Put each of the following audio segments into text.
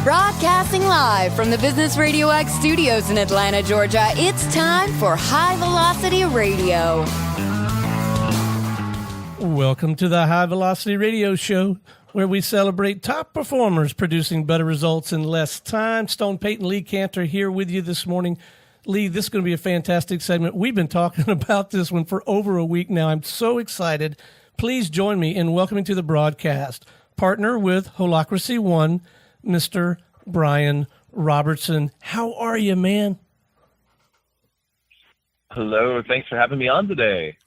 Broadcasting live from the Business Radio X studios in Atlanta, Georgia, it's time for High Velocity Radio. Welcome to the High Velocity Radio Show, where we celebrate top performers producing better results in less time. Stone Payton, Lee Cantor here with you this morning. Lee, this is going to be a fantastic segment. We've been talking about this one for over a week now. I'm so excited. Please join me in welcoming to the broadcast, partner with HolacracyOne, Mr. Brian Robertson. How are you, man? Hello. Thanks for having me on today.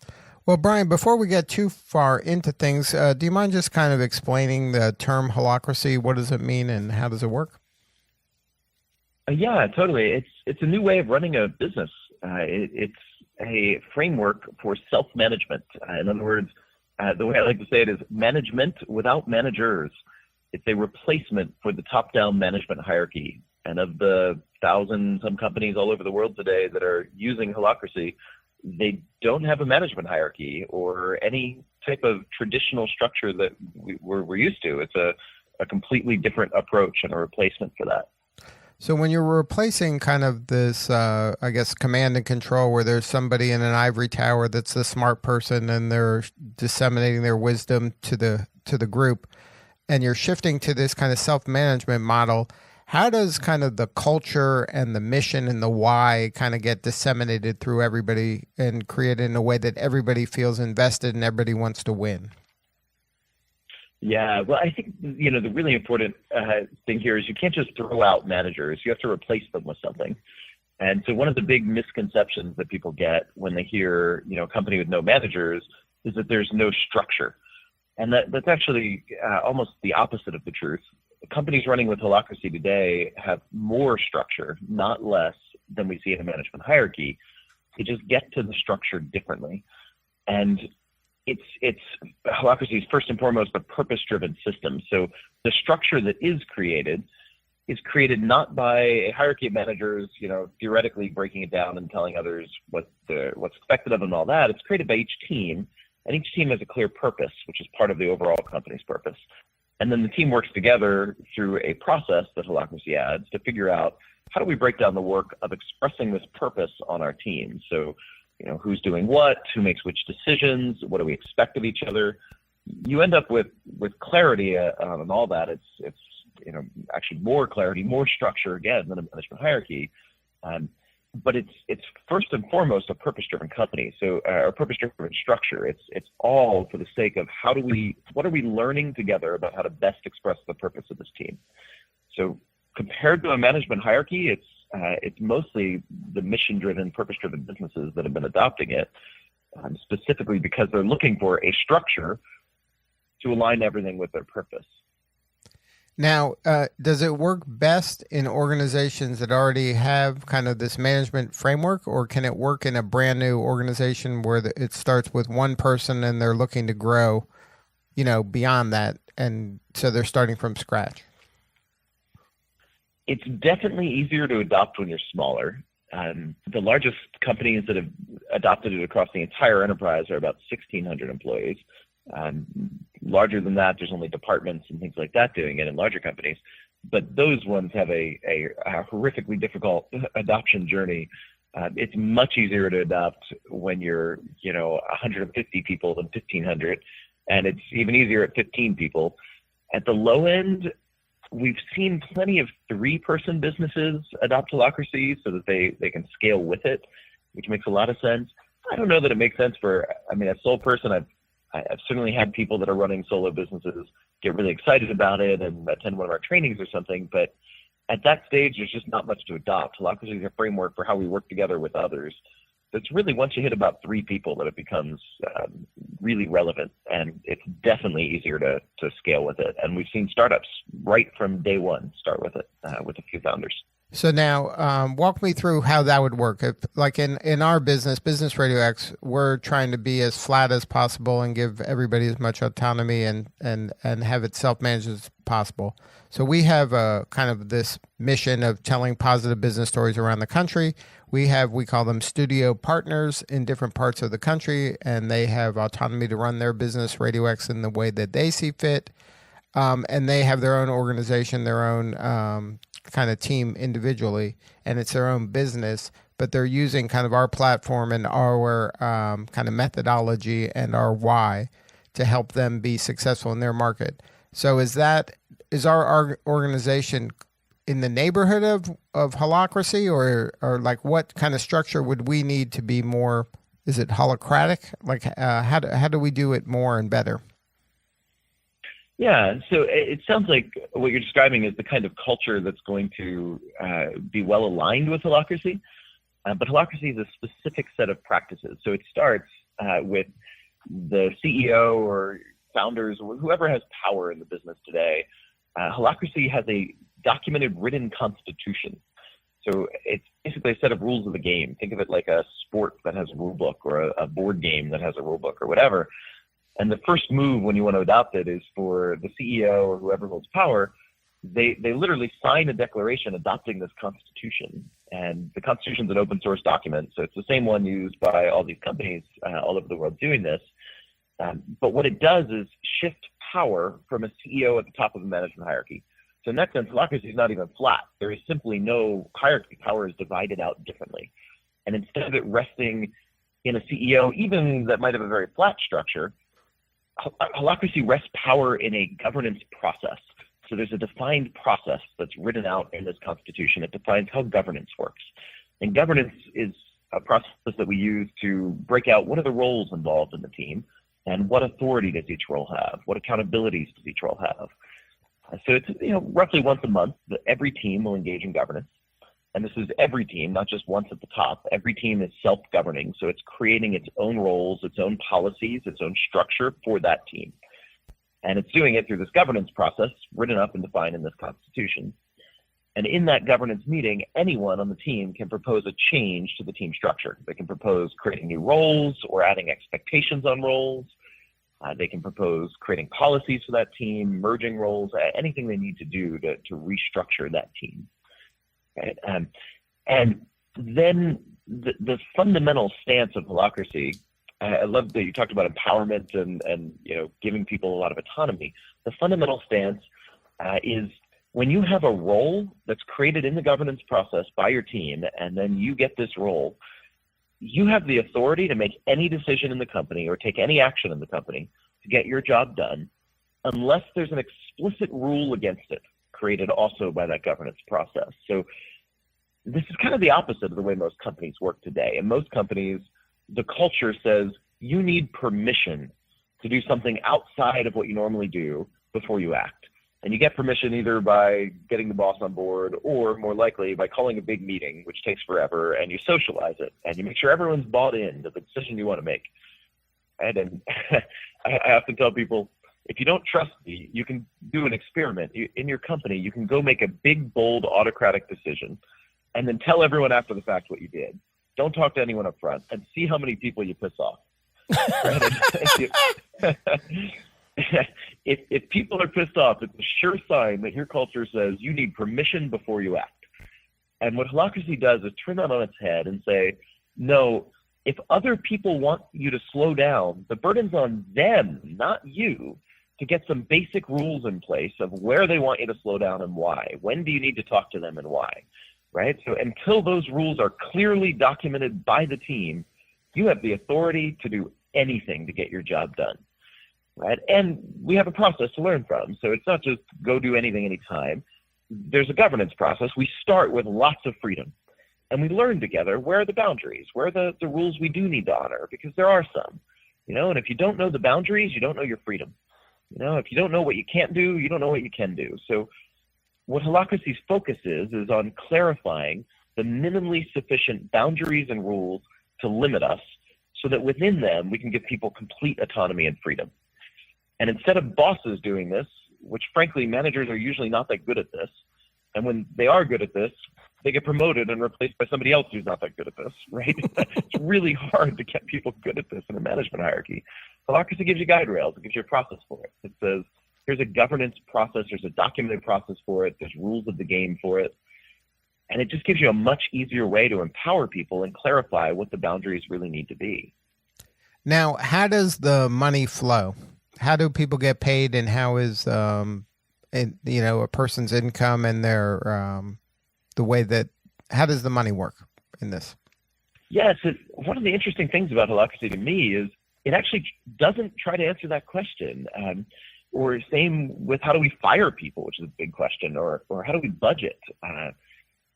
Well, Brian, before we get too far into things, do you mind just kind of explaining the term holacracy? What does it mean and how does it work? Yeah, totally. It's a new way of running a business. It's a framework for self-management. In other words, the way I like to say it is management without managers. It's a replacement for the top-down management hierarchy. And of the 1,000-some companies all over the world today that are using Holacracy, they don't have a management hierarchy or any type of traditional structure that we're used to. It's a completely different approach and a replacement for that. So when you're replacing kind of this, I guess, command and control where there's somebody in an ivory tower that's the smart person and they're disseminating their wisdom to the group, and you're shifting to this kind of self-management model, how does kind of the culture and the mission and the why kind of get disseminated through everybody and created in a way that everybody feels invested and everybody wants to win? Yeah, well, I think, the really important thing here is you can't just throw out managers. You have to replace them with something. And so one of the big misconceptions that people get when they hear, a company with no managers is that there's no structure. And that's actually almost the opposite of the truth. Companies running with Holacracy today have more structure, not less, than we see in a management hierarchy. They just get to the structure differently. And it's Holacracy is first and foremost a purpose-driven system. So the structure that is created not by a hierarchy of managers, theoretically breaking it down and telling others what's expected of them and all that. It's created by each team, and each team has a clear purpose, which is part of the overall company's purpose. And then the team works together through a process that Holacracy adds to figure out how do we break down the work of expressing this purpose on our team. So, who's doing what, who makes which decisions, what do we expect of each other. You end up with clarity on all that. It's actually more clarity, more structure again than a management hierarchy. But it's first and foremost a purpose-driven company, so a purpose-driven structure. It's all for the sake of what are we learning together about how to best express the purpose of this team. So compared to a management hierarchy, it's mostly the mission-driven, purpose-driven businesses that have been adopting it, specifically because they're looking for a structure to align everything with their purpose. Now, does it work best in organizations that already have kind of this management framework, or can it work in a brand new organization where it starts with one person and they're looking to grow, beyond that, and so they're starting from scratch? It's definitely easier to adopt when you're smaller. The largest companies that have adopted it across the entire enterprise are about 1,600 employees. Larger than that, there's only departments and things like that doing it in larger companies. But those ones have a horrifically difficult adoption journey. It's much easier to adopt when you're, 150 people than 1,500. And it's even easier at 15 people. At the low end, we've seen plenty of 3-person businesses adopt Holacracy so that they can scale with it, which makes a lot of sense. I don't know that it makes sense a sole person. I've certainly had people that are running solo businesses get really excited about it and attend one of our trainings or something, but at that stage, there's just not much to adopt. Holacracy is a framework for how we work together with others. It's really once you hit about 3 people that it becomes really relevant, and it's definitely easier to scale with it. And we've seen startups right from day one start with it with a few founders. So now walk me through how that would work. If, like in our Business Radio X, we're trying to be as flat as possible and give everybody as much autonomy and have it self-managed as possible. So we have a kind of this mission of telling positive business stories around the country. We call them studio partners in different parts of the country, and they have autonomy to run their business Radio X in the way that they see fit. and they have their own organization, their own kind of team individually, and it's their own business, but they're using kind of our platform and our kind of methodology and our why to help them be successful in their market. So is our organization in the neighborhood of Holacracy, or like what kind of structure would we need to be more? Is it holacratic? Like how do we do it more and better? Yeah, so it sounds like what you're describing is the kind of culture that's going to be well aligned with Holacracy. But Holacracy is a specific set of practices. So it starts with the CEO or founders or whoever has power in the business today. Holacracy has a documented written constitution. So it's basically a set of rules of the game. Think of it like a sport that has a rule book, or a board game that has a rule book, or whatever. And the first move when you want to adopt it is for the CEO or whoever holds power. They literally sign a declaration adopting this constitution. And the constitution is an open source document, so it's the same one used by all these companies all over the world doing this. But what it does is shift power from a CEO at the top of the management hierarchy. So in that sense, Holacracy is not even flat. There is simply no hierarchy. Power is divided out differently. And instead of it resting in a CEO, even that might have a very flat structure, Holacracy rests power in a governance process. So there's a defined process that's written out in this constitution. It defines how governance works. And governance is a process that we use to break out what are the roles involved in the team, and what authority does each role have, what accountabilities does each role have. So it's roughly once a month that every team will engage in governance. And this is every team, not just once at the top. Every team is self-governing, so it's creating its own roles, its own policies, its own structure for that team. And it's doing it through this governance process written up and defined in this constitution. And in that governance meeting, anyone on the team can propose a change to the team structure. They can propose creating new roles or adding expectations on roles. They can propose creating policies for that team, merging roles, anything they need to do to restructure that team. Right? And then the fundamental stance of Holacracy, I love that you talked about empowerment and giving people a lot of autonomy. The fundamental stance is when you have a role that's created in the governance process by your team, and then you get this role, you have the authority to make any decision in the company or take any action in the company to get your job done, unless there's an explicit rule against it created also by that governance process. So this is kind of the opposite of the way most companies work today. In most companies, the culture says you need permission to do something outside of what you normally do before you act. And you get permission either by getting the boss on board, or more likely by calling a big meeting, which takes forever, and you socialize it, and you make sure everyone's bought into the decision you want to make. And I often tell people, if you don't trust me, you can do an experiment. In your company, you can go make a big, bold, autocratic decision, and then tell everyone after the fact what you did. Don't talk to anyone up front, and see how many people you piss off. If people are pissed off, it's a sure sign that your culture says you need permission before you act. And what Holacracy does is turn that on its head and say, no, if other people want you to slow down, the burden's on them, not you, to get some basic rules in place of where they want you to slow down and why. When do you need to talk to them and why? Right? So until those rules are clearly documented by the team, you have the authority to do anything to get your job done. Right? And we have a process to learn from. So it's not just go do anything anytime. There's a governance process. We start with lots of freedom. And we learn together where are the boundaries, where are the rules we do need to honor, because there are some. And if you don't know the boundaries, you don't know your freedom. If you don't know what you can't do, you don't know what you can do. So what Holacracy's focus is on clarifying the minimally sufficient boundaries and rules to limit us, so that within them we can give people complete autonomy and freedom. And instead of bosses doing this, which frankly managers are usually not that good at this, and when they are good at this, they get promoted and replaced by somebody else who's not that good at this, right? It's really hard to get people good at this in a management hierarchy. Holacracy gives you guide rails. It gives you a process for it. It says, here's a governance process. There's a documented process for it. There's rules of the game for it. And it just gives you a much easier way to empower people and clarify what the boundaries really need to be. Now, how does the money flow? how do people get paid, and how is a person's income and their the way that how does the money work in this? Yes, one of the interesting things about Holacracy to me is it actually doesn't try to answer that question. Or same with how do we fire people, which is a big question, or how do we budget?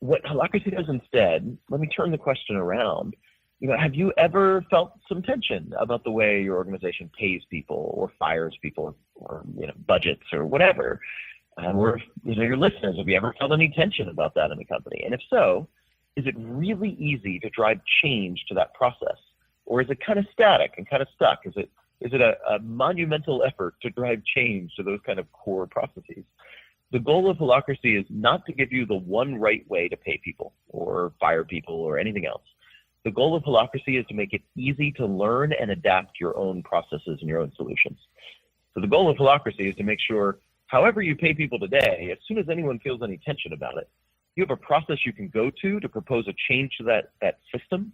What Holacracy does instead, let me turn the question around. Have you ever felt some tension about the way your organization pays people or fires people or budgets or whatever? Or your listeners, have you ever felt any tension about that in the company? And if so, is it really easy to drive change to that process? Or is it kind of static and kind of stuck? Is it a monumental effort to drive change to those kind of core processes? The goal of Holacracy is not to give you the one right way to pay people or fire people or anything else. The goal of Holacracy is to make it easy to learn and adapt your own processes and your own solutions. So the goal of Holacracy is to make sure however you pay people today, as soon as anyone feels any tension about it, you have a process you can go to propose a change to that system,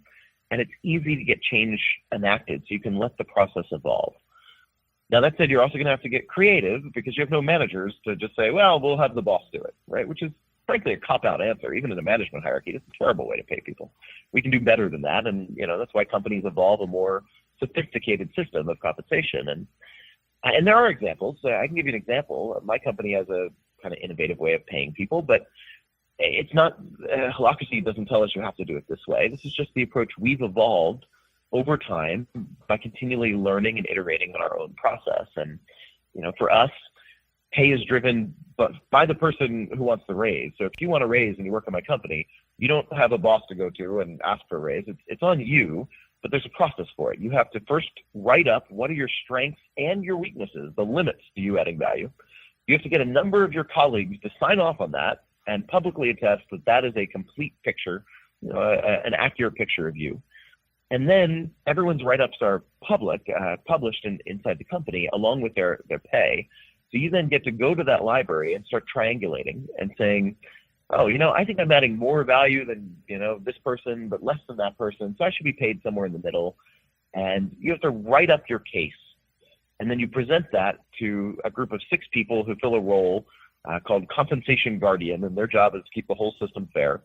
and it's easy to get change enacted so you can let the process evolve. Now, that said, you're also going to have to get creative because you have no managers to just say, well, we'll have the boss do it, right? Which is frankly a cop-out answer. Even in a management hierarchy, it's a terrible way to pay people. We can do better than that, and that's why companies evolve a more sophisticated system of compensation. And there are examples. I can give you an example. My company has a kind of innovative way of paying people, but it's not, Holacracy doesn't tell us you have to do it this way. This is just the approach we've evolved over time by continually learning and iterating on our own process. And, for us, pay is driven by the person who wants the raise. So if you want a raise and you work in my company, you don't have a boss to go to and ask for a raise. It's on you, but there's a process for it. You have to first write up what are your strengths and your weaknesses, the limits to you adding value. You have to get a number of your colleagues to sign off on that and publicly attest that that is a complete picture, an accurate picture of you. And then everyone's write-ups are published inside the company along with their pay. So you then get to go to that library and start triangulating and saying, oh, I think I'm adding more value than, this person, but less than that person. So I should be paid somewhere in the middle. And you have to write up your case. And then you present that to a group of 6 people who fill a role called compensation guardian, and their job is to keep the whole system fair.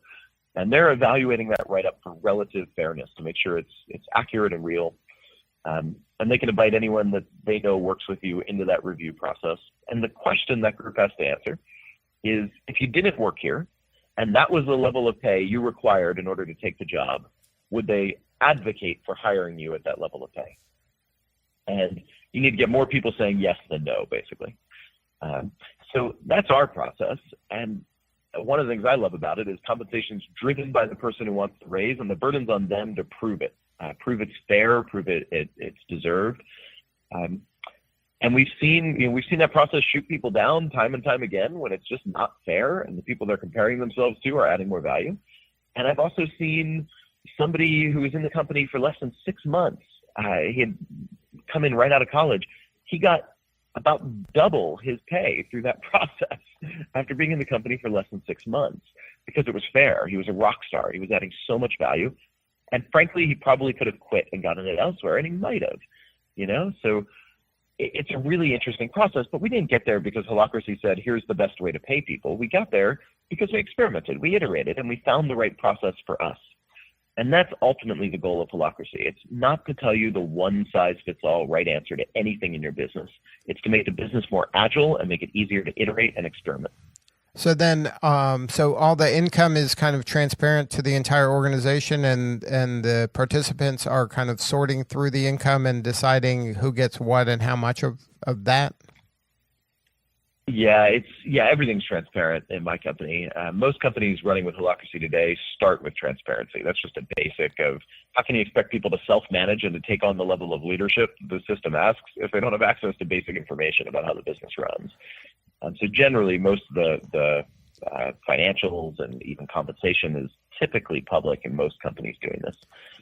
And they're evaluating that write-up for relative fairness to make sure it's accurate and real. And they can invite anyone that they know works with you into that review process. And the question that group has to answer is, if you didn't work here, and that was the level of pay you required in order to take the job, would they advocate for hiring you at that level of pay? And you need to get more people saying yes than no, basically. So that's our process. And one of the things I love about it is compensation is driven by the person who wants the raise, and the burden's on them to prove it. Prove it's fair, prove it's deserved. And we've seen that process shoot people down time and time again when it's just not fair and the people they're comparing themselves to are adding more value. And I've also seen somebody who was in the company for less than 6 months. He had come in right out of college. He got about double his pay through that process after being in the company for less than 6 months because it was fair. He was a rock star. He was adding so much value. And frankly, he probably could have quit and gotten it elsewhere, and he might have, So it's a really interesting process, but we didn't get there because Holacracy said, here's the best way to pay people. We got there because we experimented, we iterated, and we found the right process for us. And that's ultimately the goal of Holacracy. It's not to tell you the one-size-fits-all right answer to anything in your business. It's to make the business more agile and make it easier to iterate and experiment. So then, so all the income is kind of transparent to the entire organization, and the participants are kind of sorting through the income and deciding who gets what and how much of that? Yeah, everything's transparent in my company. Most companies running with Holacracy today start with transparency. That's just a basic of how can you expect people to self-manage and to take on the level of leadership the system asks if they don't have access to basic information about how the business runs. So generally, most of the financials and even compensation is typically public in most companies doing this.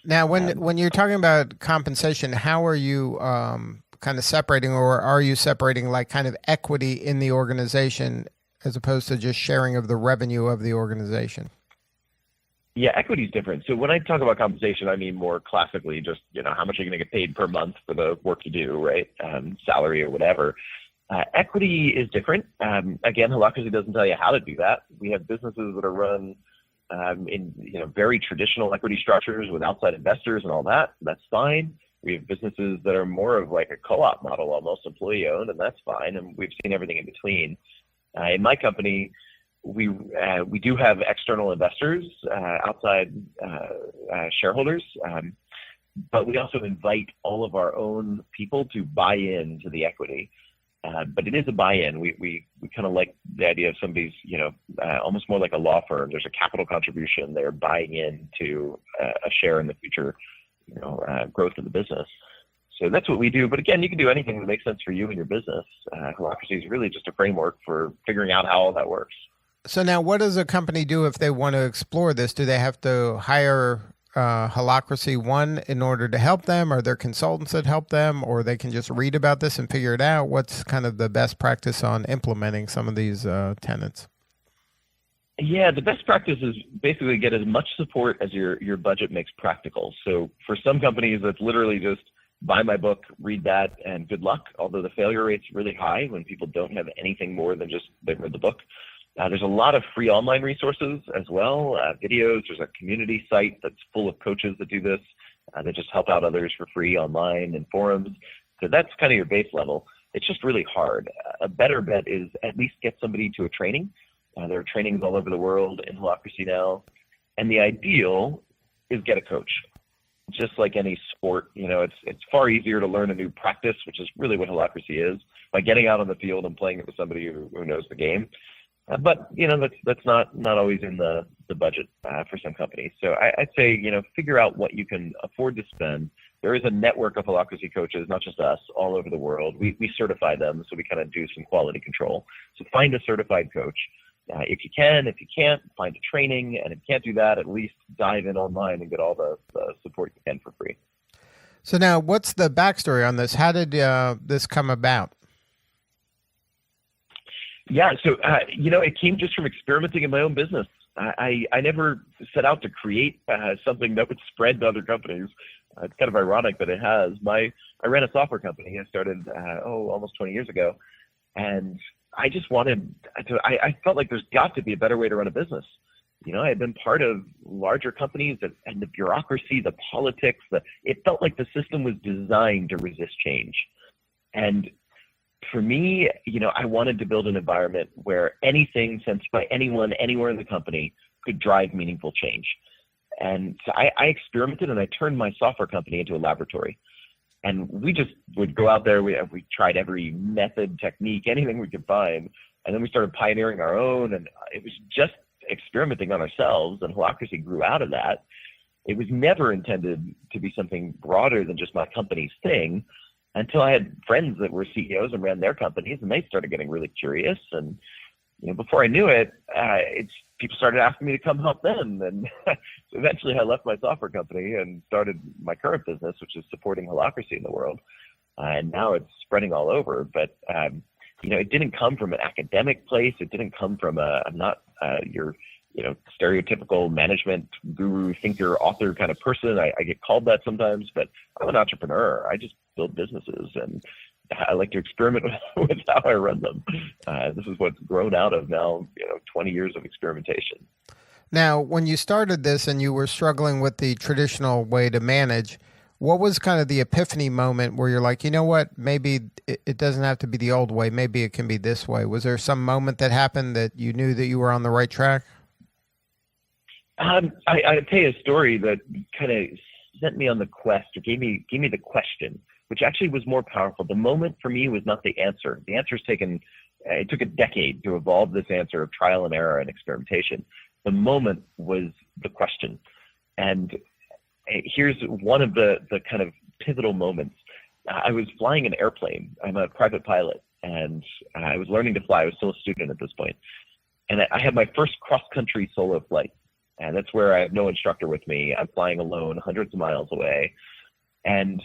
Now, when you're talking about compensation, how are you kind of separating, or are you separating like kind of equity in the organization as opposed to just sharing of the revenue of the organization? Yeah, equity is different. So when I talk about compensation, I mean more classically just, how much are you going to get paid per month for the work you do, right? Salary or whatever. Equity is different. Again, Holacracy doesn't tell you how to do that. We have businesses that are run in very traditional equity structures with outside investors and all that. That's fine. We have businesses that are more of like a co-op model, almost employee owned, and that's fine. And we've seen everything in between. In my company, we do have external investors, outside shareholders, but we also invite all of our own people to buy into the equity. But it is a buy-in. We kind of like the idea of somebody's, almost more like a law firm. There's a capital contribution. They're buying into a share in the future, growth of the business. So that's what we do. But again, you can do anything that makes sense for you and your business. Holacracy is really just a framework for figuring out how all that works. So now what does a company do if they want to explore this? Do they have to hire HolacracyOne in order to help them? Are there consultants that help them, or they can just read about this and figure it out? What's kind of the best practice on implementing some of these tenets? Yeah, the best practice is basically get as much support as your budget makes practical. So for some companies, that's literally just buy my book, read that, and good luck, although the failure rate's really high when people don't have anything more than just they read the book. There's a lot of free online resources as well, videos. There's a community site that's full of coaches that do this. That just help out others for free online and forums. So that's kind of your base level. It's just really hard. A better bet is at least get somebody to a training. There are trainings all over the world in Holacracy now. And the ideal is get a coach. Just like any sport, it's far easier to learn a new practice, which is really what Holacracy is, by getting out on the field and playing it with somebody who knows the game. But that's not always in the budget for some companies. So I'd say figure out what you can afford to spend. There is a network of Holacracy coaches, not just us, all over the world. We certify them, so we kind of do some quality control. So find a certified coach if you can. If you can't, find a training, and if you can't do that, at least dive in online and get all the support you can for free. So now, what's the backstory on this? How did this come about? Yeah, so, it came just from experimenting in my own business. I never set out to create something that would spread to other companies. It's kind of ironic that it has. I ran a software company. I started, almost 20 years ago. And I just wanted to, I felt like there's got to be a better way to run a business. I had been part of larger companies and the bureaucracy, the politics, it felt like the system was designed to resist change. And for me, I wanted to build an environment where anything sent by anyone, anywhere in the company could drive meaningful change. And so I experimented, and I turned my software company into a laboratory. And we just would go out there. We tried every method, technique, anything we could find. And then we started pioneering our own, and it was just experimenting on ourselves, and Holacracy grew out of that. It was never intended to be something broader than just my company's thing, until I had friends that were CEOs and ran their companies, and they started getting really curious. And before I knew it, people started asking me to come help them. And so eventually I left my software company and started my current business, which is supporting Holacracy in the world. And now it's spreading all over. But, it didn't come from an academic place. It didn't come from I'm not your stereotypical management guru, thinker, author kind of person. I get called that sometimes, but I'm an entrepreneur. I just build businesses, and I like to experiment with how I run them. This is what's grown out of now, 20 years of experimentation. Now, when you started this and you were struggling with the traditional way to manage, what was kind of the epiphany moment where you're like, you know what, maybe it doesn't have to be the old way. Maybe it can be this way. Was there some moment that happened that you knew that you were on the right track? I'll tell you a story that kind of sent me on the quest, or gave me the question, which actually was more powerful. The moment for me was not the answer. The answer's it took a decade to evolve this answer of trial and error and experimentation. The moment was the question. And here's one of the kind of pivotal moments. I was flying an airplane. I'm a private pilot, and I was learning to fly. I was still a student at this point. And I had my first cross-country solo flight. And that's where I have no instructor with me. I'm flying alone, hundreds of miles away. And,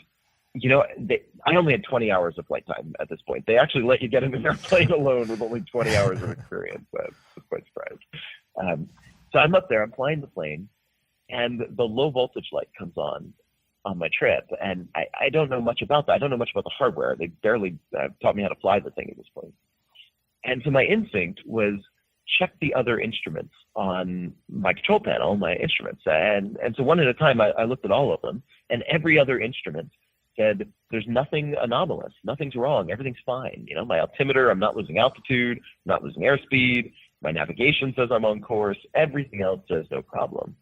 I only had 20 hours of flight time at this point. They actually let you get in an airplane alone with only 20 hours of experience. I was quite surprised. So I'm up there, I'm flying the plane, and the low voltage light comes on my trip. And I don't know much about that. I don't know much about the hardware. They barely taught me how to fly the thing at this point. And so my instinct was check the other instruments on my control panel, my instruments. And so one at a time, I looked at all of them, and every other instrument said, there's nothing anomalous, nothing's wrong, everything's fine. You know, my altimeter, I'm not losing altitude, I'm not losing airspeed, my navigation says I'm on course, everything else says no problem.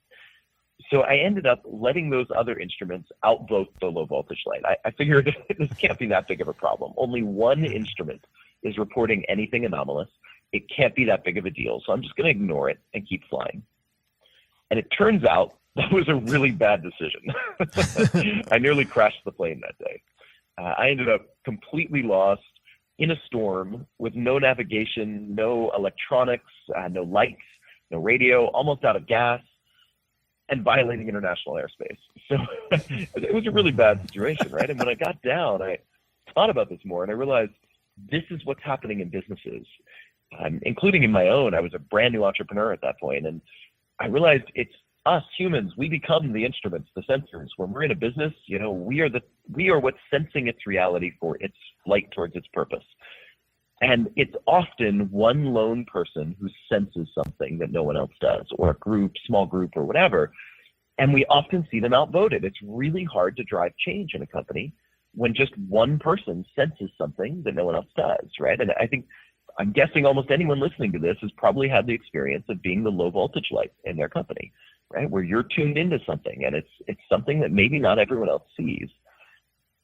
So I ended up letting those other instruments outvote the low voltage light. I figured this can't be that big of a problem. Only one instrument is reporting anything anomalous. It can't be that big of a deal. So I'm just going to ignore it and keep flying. And it turns out that was a really bad decision. I nearly crashed the plane that day. I ended up completely lost in a storm with no navigation, no electronics, no lights, no radio, almost out of gas, and violating international airspace. So it was a really bad situation, right? And when I got down, I thought about this more, and I realized this is what's happening in businesses, including in my own. I was a brand new entrepreneur at that point, and I realized it's us humans. We become the instruments, the sensors. When we're in a business, you know, we are what's sensing its reality for its flight towards its purpose. And it's often one lone person who senses something that no one else does, or a group, small group, or whatever. And we often see them outvoted. It's really hard to drive change in a company when just one person senses something that no one else does, right? And I'm guessing almost anyone listening to this has probably had the experience of being the low voltage light in their company, right? Where you're tuned into something, and it's something that maybe not everyone else sees.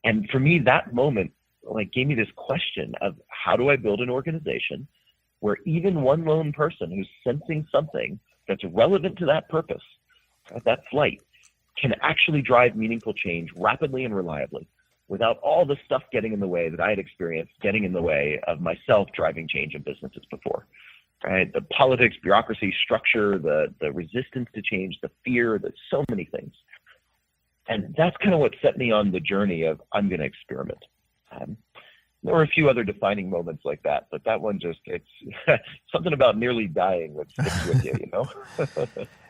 And for me, that moment gave me this question of, how do I build an organization where even one lone person who's sensing something that's relevant to that purpose, that flight, can actually drive meaningful change rapidly and reliably without all the stuff getting in the way that I had experienced getting in the way of myself driving change in businesses before, right? The politics, bureaucracy, structure, the resistance to change, the fear, there's so many things. And that's kind of what set me on the journey of, I'm going to experiment. There were a few other defining moments like that, but that one it's something about nearly dying that sticks with you, you know?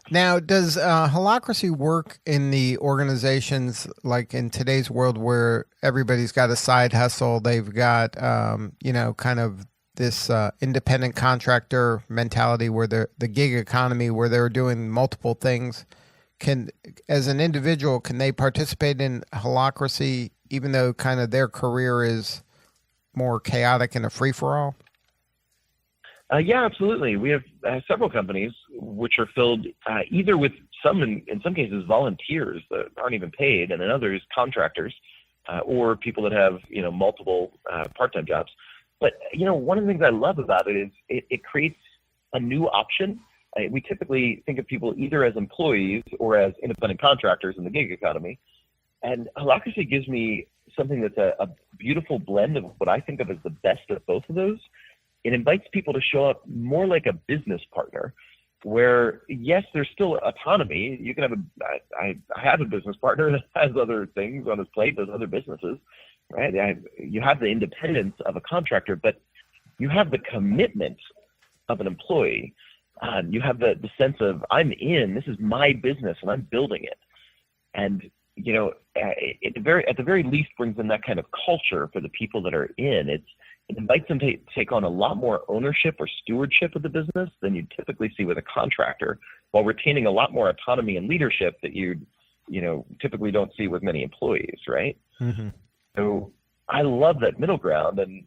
Now, does Holacracy work in the organizations like in today's world where everybody's got a side hustle? They've got, kind of this independent contractor mentality where the gig economy, where they're doing multiple things. As an individual, can they participate in Holacracy even though kind of their career is more chaotic and a free-for-all? Yeah, absolutely. We have several companies which are filled either with in some cases, volunteers that aren't even paid, and in others, contractors or people that have, multiple part-time jobs. But, one of the things I love about it is it creates a new option. We typically think of people either as employees or as independent contractors in the gig economy. And Holacracy gives me something that's a beautiful blend of what I think of as the best of both of those. It invites people to show up more like a business partner, where, yes, there's still autonomy. You can have I have a business partner that has other things on his plate, does other businesses, right? You have the independence of a contractor, but you have the commitment of an employee. You have the sense of, this is my business and I'm building it. And at the very least brings in that kind of culture for the people that are in. It invites them to take on a lot more ownership or stewardship of the business than you typically see with a contractor, while retaining a lot more autonomy and leadership that you typically don't see with many employees, right? Mm-hmm. So I love that middle ground, and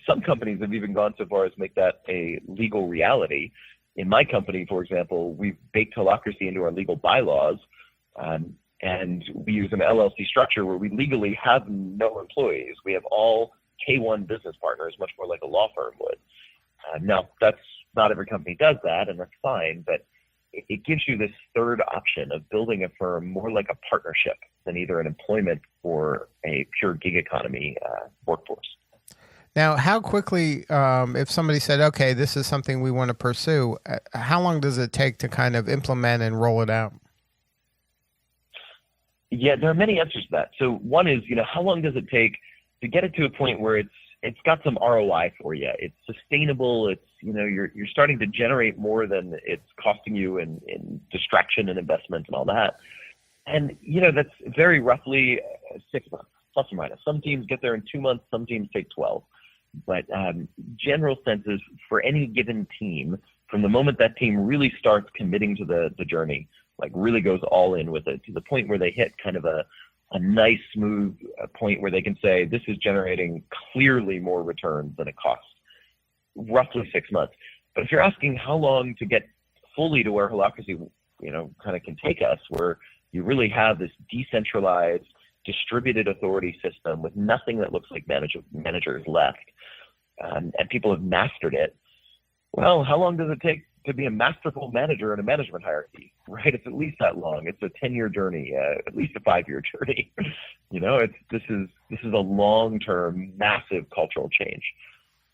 some companies have even gone so far as make that a legal reality. In my company, for example, we've baked Holacracy into our legal bylaws. And we use an LLC structure where we legally have no employees. We have all K1 business partners, much more like a law firm would. Now, that's not every company does that, and that's fine, but it gives you this third option of building a firm more like a partnership than either an employment or a pure gig economy workforce. Now, how quickly, if somebody said, okay, this is something we want to pursue, how long does it take to kind of implement and roll it out? Yeah, there are many answers to that. So one is, how long does it take to get it to a point where it's it's got some ROI for you. It's sustainable. It's, you're starting to generate more than it's costing you in distraction and investment and all that. And, that's very roughly 6 months, plus or minus. Some teams get there in 2 months, some teams take 12. But general sense is for any given team, from the moment that team really starts committing to the journey, like really goes all in with it, to the point where they hit kind of a nice, smooth point where they can say, this is generating clearly more returns than it costs, roughly 6 months. But if you're asking how long to get fully to where Holacracy, kind of can take us, where you really have this decentralized, distributed authority system with nothing that looks like managers left, and people have mastered it. Well, how long does it take to be a masterful manager in a management hierarchy, right? It's at least that long. It's a 10-year journey, at least a 5-year journey. This is a long-term, massive cultural change.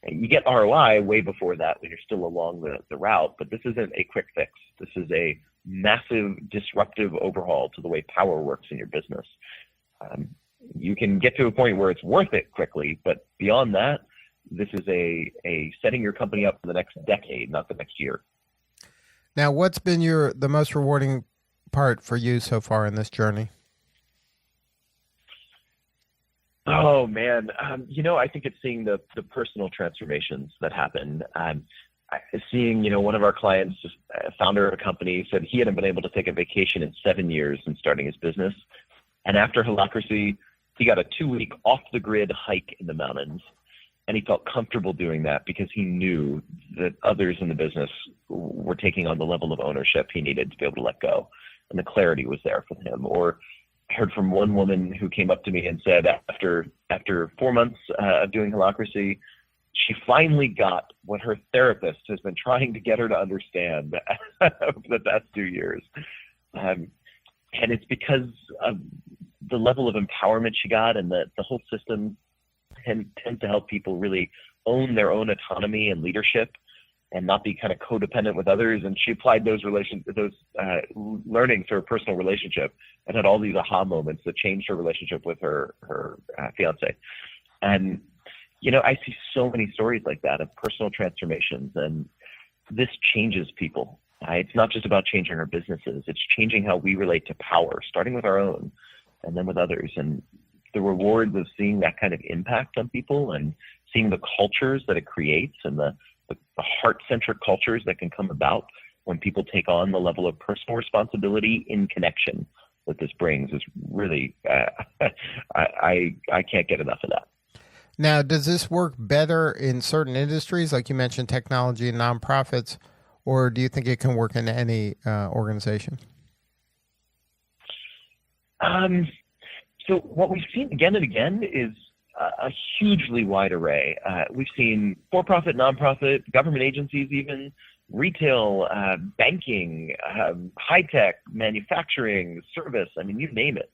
And you get ROI way before that when you're still along the route, but this isn't a quick fix. This is a massive disruptive overhaul to the way power works in your business. You can get to a point where it's worth it quickly, but beyond that, this is a setting your company up for the next decade, not the next year. Now, what's been the most rewarding part for you so far in this journey? Oh man, I think it's seeing the personal transformations that happen. Seeing, one of our clients, just a founder of a company, said he hadn't been able to take a vacation in 7 years since starting his business. And after Holacracy, he got a 2-week off-the-grid hike in the mountains. And he felt comfortable doing that because he knew that others in the business were taking on the level of ownership he needed to be able to let go. And the clarity was there for him. Or I heard from one woman who came up to me and said after 4 months of doing Holacracy, she finally got what her therapist has been trying to get her to understand over the past 2 years. And it's because of the level of empowerment she got, and the whole system tend to help people really own their own autonomy and leadership and not be kind of codependent with others. And she applied those learnings to her personal relationship and had all these aha moments that changed her relationship with her fiance. And, I see so many stories like that of personal transformations, and this changes people. It's not just about changing our businesses. It's changing how we relate to power, starting with our own and then with others. And the rewards of seeing that kind of impact on people and seeing the cultures that it creates and the heart-centric cultures that can come about when people take on the level of personal responsibility in connection that this brings is really, I can't get enough of that. Now, does this work better in certain industries, like you mentioned, technology and nonprofits, or do you think it can work in any organization? So what we've seen again and again is a hugely wide array. We've seen for-profit, nonprofit, government agencies, even retail, banking, high-tech, manufacturing, service. I mean, you name it.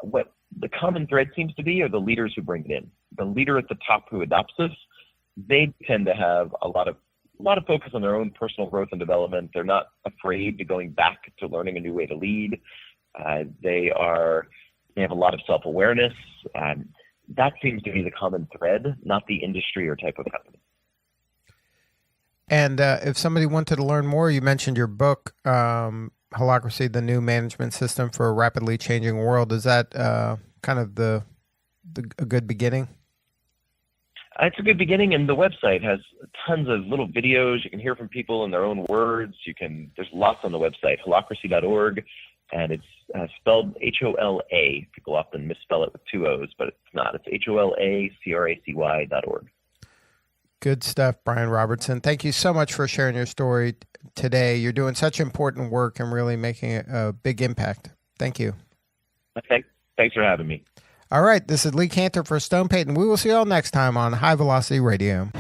What the common thread seems to be are the leaders who bring it in. The leader at the top who adopts this, they tend to have a lot of focus on their own personal growth and development. They're not afraid to going back to learning a new way to lead. They have a lot of self-awareness. That seems to be the common thread, not the industry or type of company. And if somebody wanted to learn more, you mentioned your book, Holacracy, the New Management System for a Rapidly Changing World. Is that kind of a good beginning? It's a good beginning, and the website has tons of little videos. You can hear from people in their own words. There's lots on the website, holacracy.org, and it's spelled H-O-L-A. People often misspell it with 2 O's, but it's not. It's HOLACRACY.org. Good stuff, Brian Robertson. Thank you so much for sharing your story today. You're doing such important work and really making a big impact. Thank you. Thanks for having me. All right, this is Lee Cantor for Stone Payton. We will see you all next time on High Velocity Radio.